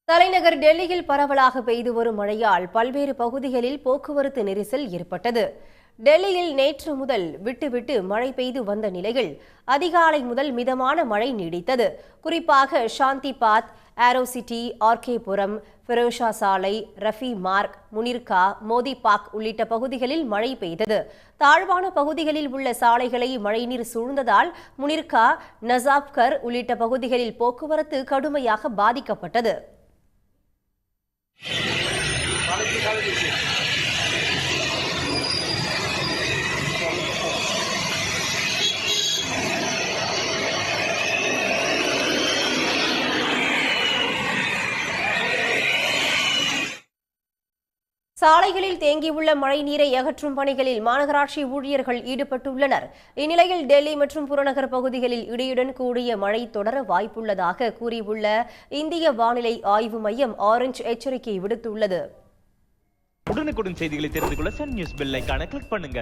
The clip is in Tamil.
தலைநகர் டெல்லியில் பரவலாக பெய்து வரும் மழையால் பல்வேறு பகுதிகளில் போக்குவரத்து நெரிசல் ஏற்பட்டது. டெல்லியில் நேற்று முதல் விட்டு மழை பெய்து வந்த நிலையில் அதிகாலை முதல் மிதமான மழை நீடித்தது. குறிப்பாக சாந்தி பாத், ஆரோ சிட்டி, ஆர்கேபுரம், ஃபெரோஷா சாலை, ரஃபி மார்க், முனிர்கா, மோதி பாக் உள்ளிட்ட பகுதிகளில் மழை பெய்தது. தாழ்வான பகுதிகளில் உள்ள சாலைகளை மழைநீர் சூழ்ந்ததால் முனிர்கா, நசாப்கர் உள்ளிட்ட பகுதிகளில் போக்குவரத்து கடுமையாக பாதிக்கப்பட்டது. சாலைகளில் தேங்கியுள்ள மழைநீரை அகற்றும் பணிகளில் மாநகராட்சி ஊழியர்கள் ஈடுபட்டுள்ளனர். இந்நிலையில் டெல்லி மற்றும் புறநகர் பகுதிகளில் இடியுடன் கூடிய மழை தொடர வாய்ப்புள்ளதாக கூறியுள்ள இந்திய வானிலை ஆய்வு மையம் ஆரஞ்சு எச்சரிக்கை விடுத்துள்ளது. உடனுக்குடன் செய்திகளை தெரிந்து கொள்ள சன் நியூஸ் பெல் ஐகானை கிளிக் பண்ணுங்க.